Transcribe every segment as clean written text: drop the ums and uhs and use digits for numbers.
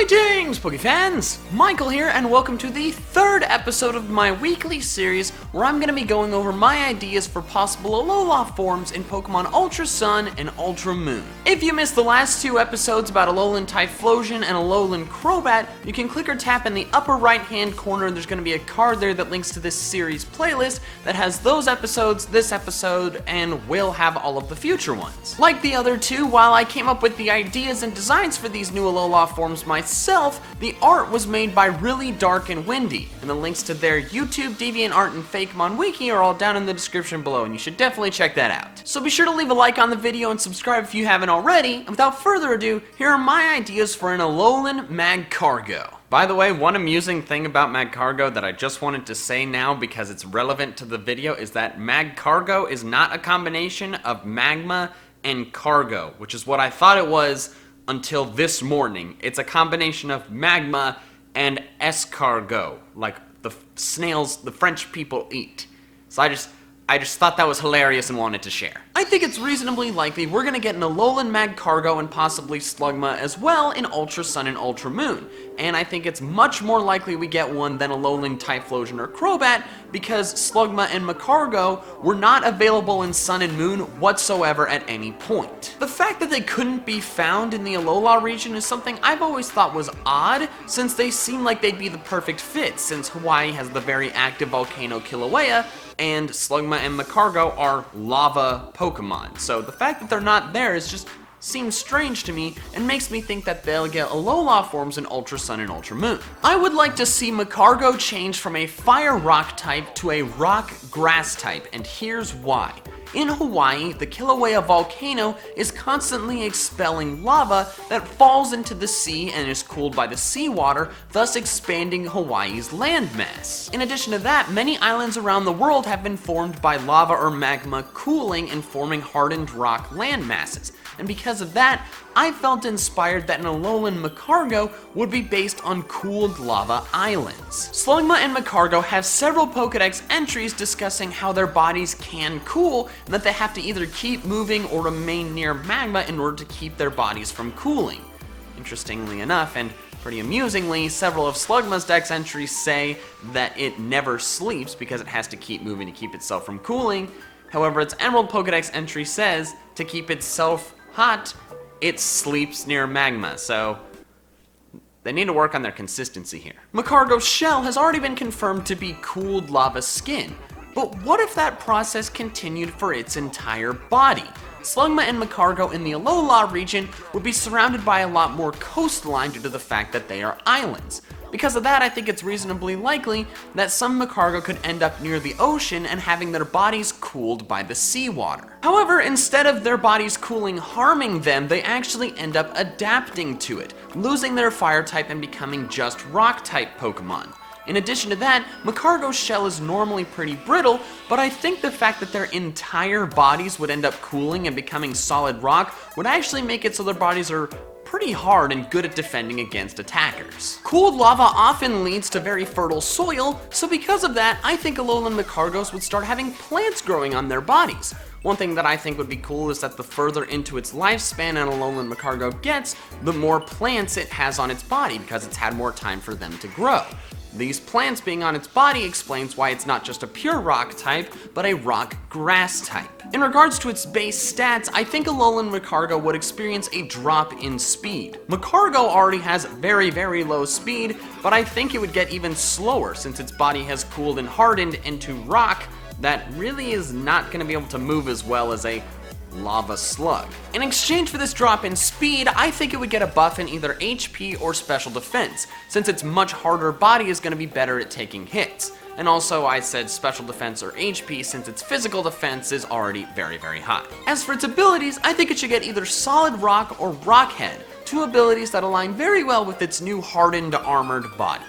Greetings, Pokefans! Michael here, and welcome to the third episode of my weekly series where I'm going to be going over my ideas for possible Alola forms in Pokemon Ultra Sun and Ultra Moon. If you missed the last two episodes about Alolan Typhlosion and Alolan Crobat, you can click or tap in the upper right hand corner and there's going to be a card there that links to this series playlist that has those episodes, this episode, and will have all of the future ones. Like the other two, while I came up with the ideas and designs for these new Alola forms myself, the art was made by ReallyDarkandWindie, and the links to their YouTube, DeviantArt, and Fakemon Wiki are all down in the description below, and you should definitely check that out. So be sure to leave a like on the video and subscribe if you haven't already, and without further ado, here are my ideas for an Alolan Magcargo. By the way, one amusing thing about Magcargo that I just wanted to say now because it's relevant to the video is that Magcargo is not a combination of magma and cargo, which is what I thought it was until this morning. It's a combination of magma and escargot, like the snails the French people eat. So I just thought that was hilarious and wanted to share. I think it's reasonably likely we're gonna get an Alolan Magcargo and possibly Slugma as well in Ultra Sun and Ultra Moon. And I think it's much more likely we get one than Alolan Typhlosion or Crobat because Slugma and Magcargo were not available in Sun and Moon whatsoever at any point. The fact that they couldn't be found in the Alola region is something I've always thought was odd, since they seem like they'd be the perfect fit, since Hawaii has the very active volcano Kilauea, and Slugma and Magcargo are lava Pokemon. So the fact that they're not there seems strange to me and makes me think that they'll get Alola forms in Ultra Sun and Ultra Moon. I would like to see Magcargo change from a fire rock type to a rock grass type, and here's why. In Hawaii, the Kilauea volcano is constantly expelling lava that falls into the sea and is cooled by the seawater, thus expanding Hawaii's landmass. In addition to that, many islands around the world have been formed by lava or magma cooling and forming hardened rock landmasses. And because of that, I felt inspired that an Alolan Magcargo would be based on cooled lava islands. Slugma and Magcargo have several Pokedex entries discussing how their bodies can cool, and that they have to either keep moving or remain near magma in order to keep their bodies from cooling. Interestingly enough, and pretty amusingly, several of Slugma's dex entries say that it never sleeps because it has to keep moving to keep itself from cooling. However, its Emerald Pokedex entry says to keep itself hot, it sleeps near magma, so they need to work on their consistency here. Magcargo's shell has already been confirmed to be cooled lava skin, but what if that process continued for its entire body? Slugma and Magcargo in the Alola region would be surrounded by a lot more coastline due to the fact that they are islands. Because of that, I think it's reasonably likely that some Magcargo could end up near the ocean and having their bodies cooled by the seawater. However, instead of their bodies cooling harming them, they actually end up adapting to it, losing their fire type and becoming just rock type Pokemon. In addition to that, Magcargo's shell is normally pretty brittle, but I think the fact that their entire bodies would end up cooling and becoming solid rock would actually make it so their bodies are pretty hard and good at defending against attackers. Cooled lava often leads to very fertile soil, so because of that, I think Alolan Magcargos would start having plants growing on their bodies. One thing that I think would be cool is that the further into its lifespan an Alolan Magcargo gets, the more plants it has on its body because it's had more time for them to grow. These plants being on its body explains why it's not just a pure rock type, but a rock grass type. In regards to its base stats, I think Alolan Magcargo would experience a drop in speed. Magcargo already has very, very low speed, but I think it would get even slower since its body has cooled and hardened into rock that really is not going to be able to move as well as a lava slug. In exchange for this drop in speed, I think it would get a buff in either HP or special defense, since its much harder body is going to be better at taking hits. And also I said special defense or HP since its physical defense is already very, very high. As for its abilities, I think it should get either Solid Rock or Rock Head, two abilities that align very well with its new hardened armored body.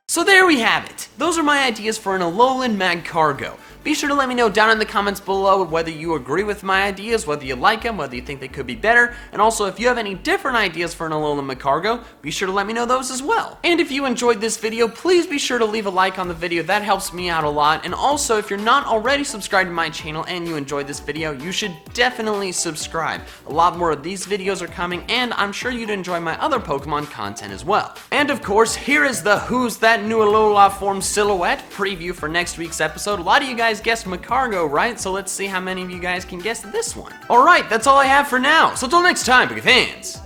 So there we have it. Those are my ideas for an Alolan Magcargo. Be sure to let me know down in the comments below whether you agree with my ideas, whether you like them, whether you think they could be better, and also if you have any different ideas for an Alolan Magcargo, be sure to let me know those as well. And if you enjoyed this video, please be sure to leave a like on the video. That helps me out a lot. And also, if you're not already subscribed to my channel and you enjoyed this video, you should definitely subscribe. A lot more of these videos are coming, and I'm sure you'd enjoy my other Pokemon content as well. And of course, here is the Who's That New Alola Form Silhouette preview for next week's episode. A lot of you guys guessed Magcargo, right? So let's see how many of you guys can guess this one. Alright, that's all I have for now. So until next time, big fans.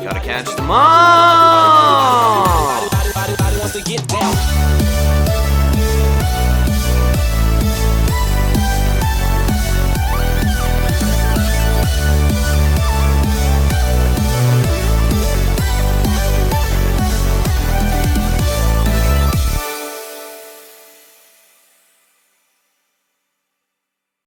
Gotta catch them all.